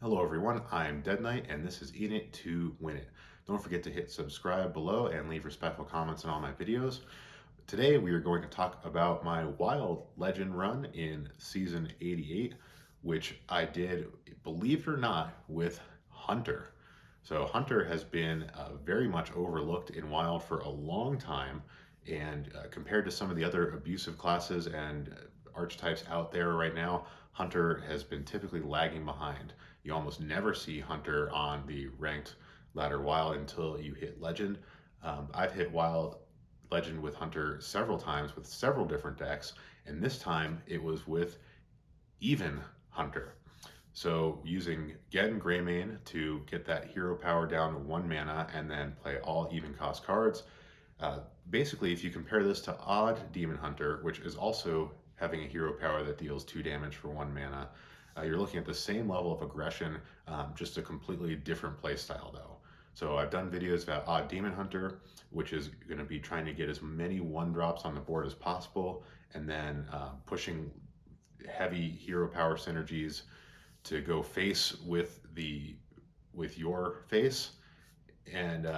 Hello everyone, I'm Dead Knight and this is In It to Win It. Don't forget to hit subscribe below and leave respectful comments on all my videos. Today we are going to talk about my Wild Legend run in Season 88, which I did, believe it or not, with Hunter. So Hunter has been very much overlooked in Wild for a long time, and compared to some of the other abusive classes and archetypes out there right now, Hunter has been typically lagging behind. You almost never see Hunter on the ranked ladder Wild until you hit Legend. I've hit Wild Legend with Hunter several times with several different decks, and this time it was with even Hunter. So using Genn Greymane to get that hero power down to 1 mana and then play all even cost cards. Basically, if you compare this to Odd Demon Hunter, which is also having a hero power that deals 2 damage for 1 mana, you're looking at the same level of aggression, just a completely different playstyle though. So I've done videos about Odd Demon Hunter, which is going to be trying to get as many 1-drops on the board as possible, and then pushing heavy hero power synergies to go face with your face, and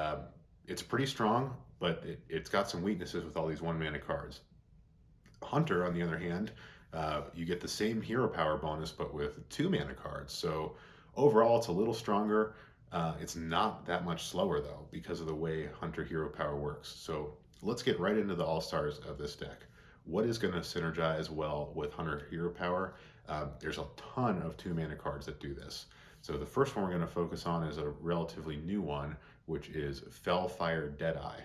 it's pretty strong, but it's got some weaknesses with all these 1-mana cards. Hunter, on the other hand, you get the same hero power bonus, but with 2-mana cards. So overall, it's a little stronger. It's not that much slower though, because of the way Hunter hero power works. So let's get right into the all-stars of this deck. What is going to synergize well with Hunter hero power? There's a ton of 2-mana cards that do this. So the first one we're going to focus on is a relatively new one, which is Felfire Deadeye.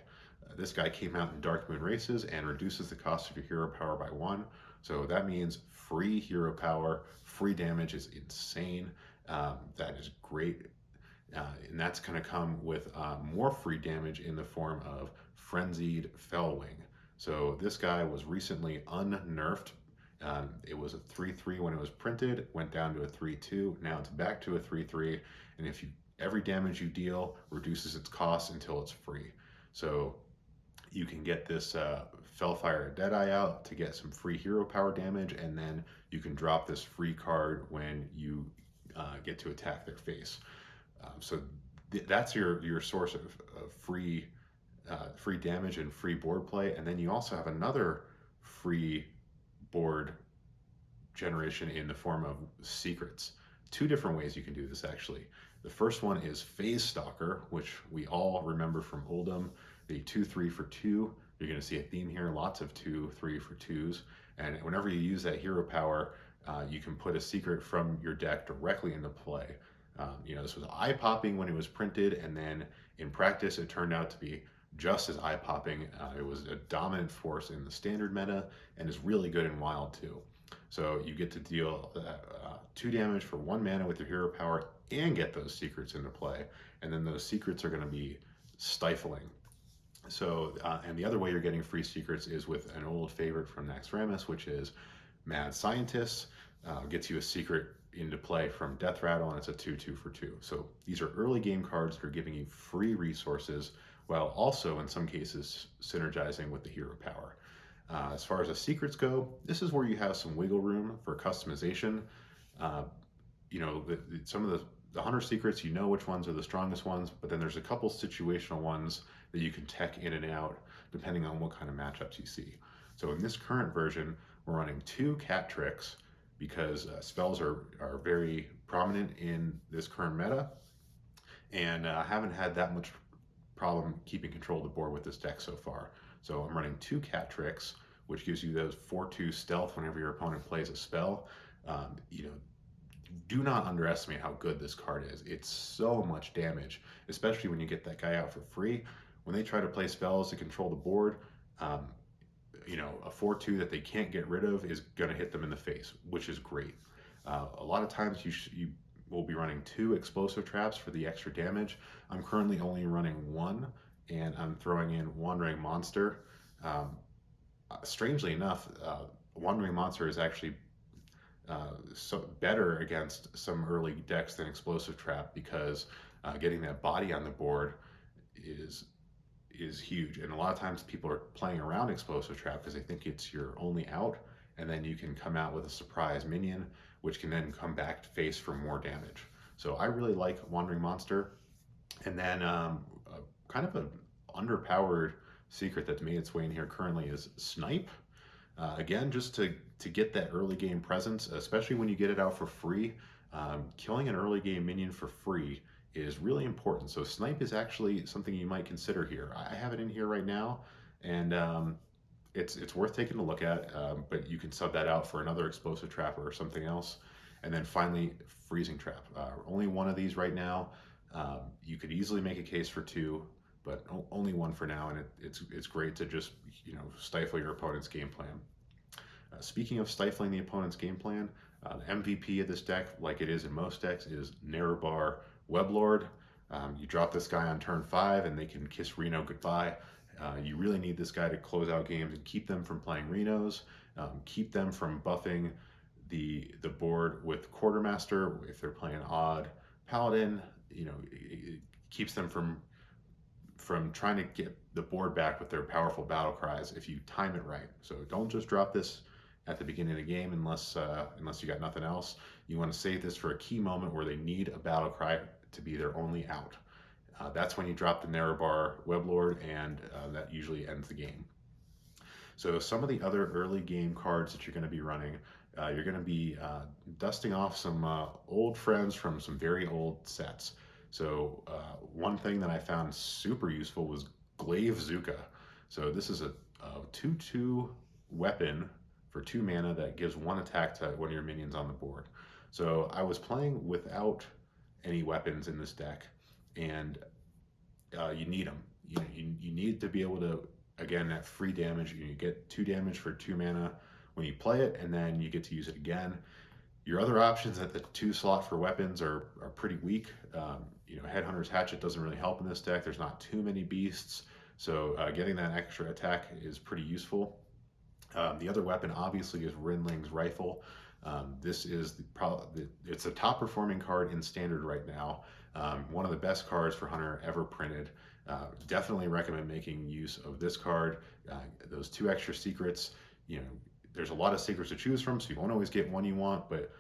This guy came out in Dark Moon Races and reduces the cost of your hero power by 1. So that means free hero power, free damage is insane. That is great. And that's going to come with more free damage in the form of Frenzied Felwing. So this guy was recently unnerfed. It was a 3/3 when it was printed, went down to a 3/2. Now it's back to a 3/3, and every damage you deal reduces its cost until it's free. So you can get this Felfire Deadeye out to get some free hero power damage, and then you can drop this free card when you get to attack their face. So that's your source of free damage and free board play, and then you also have another free board generation in the form of secrets. 2 different ways you can do this actually. The first one is Phase Stalker, which we all remember from Oldham, the 2/3 for 2. You're going to see a theme here, lots of 2/3 for 2s, and whenever you use that hero power, you can put a secret from your deck directly into play. This was eye-popping when it was printed, and then in practice it turned out to be just as eye-popping. It was a dominant force in the standard meta and is really good in Wild too. So you get to deal 2 damage for 1 mana with your hero power and get those secrets into play, and then those secrets are going to be stifling. So, and the other way you're getting free secrets is with an old favorite from Naxxramas, which is Mad Scientist. Gets you a secret into play from Death Rattle, and it's a 2/2 for 2. So these are early game cards that are giving you free resources, while also in some cases synergizing with the hero power. As far as the secrets go, this is where you have some wiggle room for customization. Some of the Hunter secrets, you know which ones are the strongest ones, but then there's a couple situational ones that you can tech in and out depending on what kind of matchups you see. So in this current version, we're running 2 cat tricks because spells are very prominent in this current meta, and I haven't had that much problem keeping control of the board with this deck so far. So I'm running 2 cat tricks, which gives you those 4/2 stealth whenever your opponent plays a spell. Do not underestimate how good this card is. It's so much damage, especially when you get that guy out for free. When they try to play spells to control the board, a 4/2 that they can't get rid of is going to hit them in the face, which is great. A lot of times you will be running 2 explosive traps for the extra damage. I'm currently only running 1, and I'm throwing in Wandering Monster. Strangely enough, Wandering Monster is actually better against some early decks than Explosive Trap, because getting that body on the board is huge. And a lot of times people are playing around Explosive Trap because they think it's your only out, and then you can come out with a surprise minion, which can then come back to face for more damage. So I really like Wandering Monster. And then kind of an underpowered secret that's made its way in here currently is Snipe. Again, just to get that early game presence, especially when you get it out for free. Killing an early game minion for free is really important. So Snipe is actually something you might consider here. I have it in here right now, and it's worth taking a look at. But you can sub that out for another explosive trap or something else. And then finally, freezing trap. Only one of these right now. You could easily make a case for two, but only one for now, and it's great to just stifle your opponent's game plan. Speaking of stifling the opponent's game plan, the MVP of this deck, like it is in most decks, is Nerub'ar Weblord. You drop this guy on turn 5 and they can kiss Reno goodbye. You really need this guy to close out games and keep them from playing Renos, keep them from buffing the board with Quartermaster if they're playing odd Paladin. It keeps them from trying to get the board back with their powerful battle cries if you time it right. So don't just drop this at the beginning of the game unless you got nothing else. You want to save this for a key moment where they need a battle cry to be their only out. That's when you drop the Nerub'ar Weblord, and that usually ends the game. So some of the other early game cards that you're going to be running, you're going to be dusting off some old friends from some very old sets. So one thing that I found super useful was Glaivezooka. So this is a 2/2 weapon for 2 mana that gives 1 attack to one of your minions on the board. So I was playing without any weapons in this deck, and you need them. You need to be able to, again, that free damage. You get 2 damage for 2 mana when you play it, and then you get to use it again. Your other options at the 2 slot for weapons are pretty weak. Headhunter's Hatchet doesn't really help in this deck. There's not too many beasts, so getting that extra attack is pretty useful. The other weapon obviously is Rinling's Rifle. This is it's a top performing card in Standard right now. One of the best cards for Hunter ever printed. Definitely recommend making use of this card. Those 2 extra secrets, there's a lot of secrets to choose from, so you won't always get one you want, but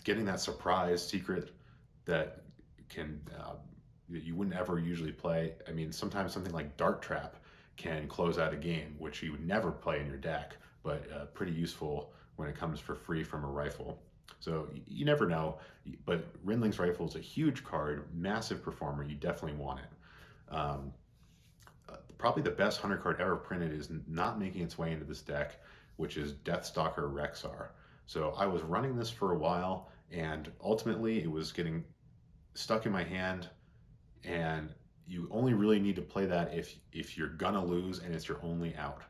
getting that surprise secret that you wouldn't ever usually play. I mean, sometimes something like Dart Trap can close out a game, which you would never play in your deck, but pretty useful when it comes for free from a rifle. So you never know, but Rinling's Rifle is a huge card, massive performer. You definitely want it. Probably the best Hunter card ever printed is not making its way into this deck, which is Deathstalker Rexxar. So I was running this for a while, and ultimately it was getting stuck in my hand, and you only really need to play that if you're gonna lose and it's your only out.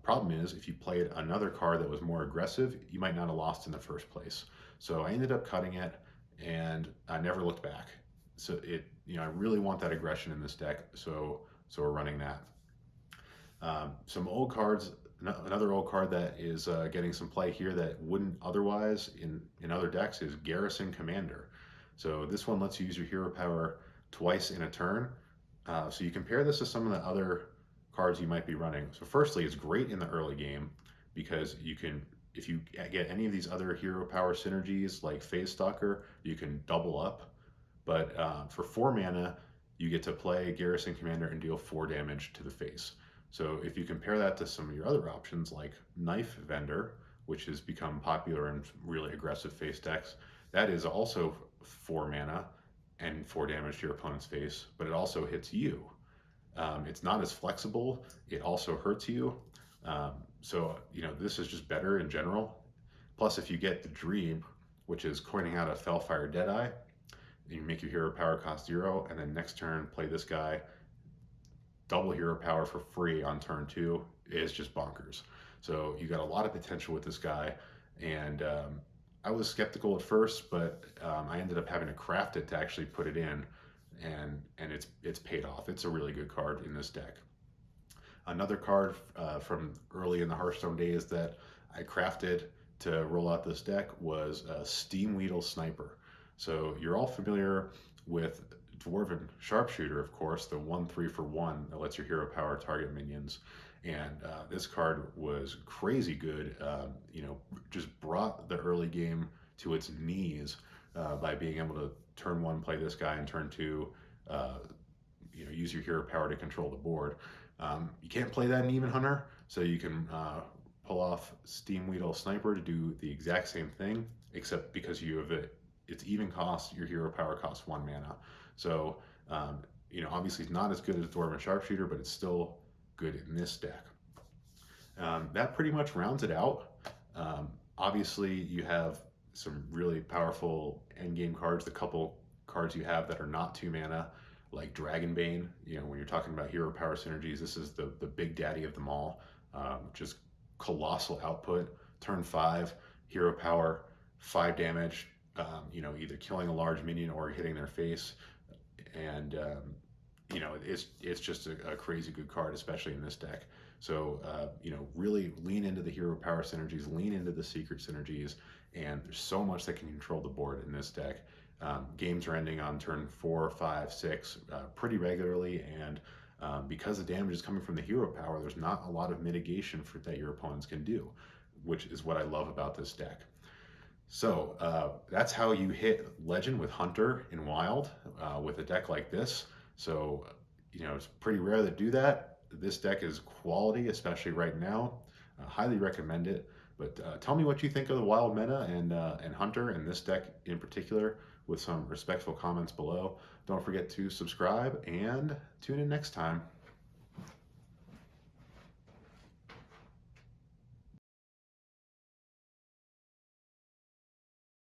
Problem is, if you played another card that was more aggressive, you might not have lost in the first place. So I ended up cutting it, and I never looked back. So I really want that aggression in this deck, so we're running that. Some old cards, another old card that is getting some play here that wouldn't otherwise in other decks is Garrison Commander. So this one lets you use your hero power twice in a turn. So you compare this to some of the other cards you might be running. So firstly, it's great in the early game because you can, if you get any of these other hero power synergies like Phase Stalker, you can double up. But for 4 mana, you get to play Garrison Commander and deal 4 damage to the face. So if you compare that to some of your other options like Knife Vendor, which has become popular in really aggressive face decks, that is also 4 mana and 4 damage to your opponent's face, but it also hits you. It's not as flexible. It also hurts you. So this is just better in general. Plus, if you get the Dream, which is coining out a Felfire Deadeye, you make your hero power cost 0, and then next turn play this guy, double hero power for free on turn 2, is just bonkers. So you got a lot of potential with this guy, and I was skeptical at first, but I ended up having to craft it to actually put it in, and it's paid off. It's a really good card in this deck. Another card from early in the Hearthstone days that I crafted to roll out this deck was Steamwheedle Sniper. So you're all familiar with Dwarven Sharpshooter, of course, the 1/3 for 1 that lets your hero power target minions. And this card was crazy good. Just brought the early game to its knees by being able to turn 1 play this guy and turn 2 use your hero power to control the board. You can't play that in Even Hunter, so you can pull off Steamwheedle Sniper to do the exact same thing, except because you have it's even cost, your hero power costs 1 mana. So, obviously it's not as good as Dwarven Sharpshooter, but it's still good in this deck. That pretty much rounds it out. Obviously, you have some really powerful endgame cards. The couple cards you have that are not 2 mana, like Dragonbane, when you're talking about hero power synergies, this is the big daddy of them all. Just colossal output. Turn 5, hero power, 5 damage, either killing a large minion or hitting their face. And, it's just a crazy good card, especially in this deck. So, really lean into the hero power synergies, lean into the secret synergies, and there's so much that can control the board in this deck. Games are ending on turn 4, 5, 6 pretty regularly, and because the damage is coming from the hero power, there's not a lot of mitigation that your opponents can do, which is what I love about this deck. So that's how you hit Legend with Hunter in Wild with a deck like this. So, it's pretty rare to do that. This deck is quality, especially right now. Highly recommend it. But tell me what you think of the Wild meta and Hunter and this deck in particular with some respectful comments below. Don't forget to subscribe and tune in next time.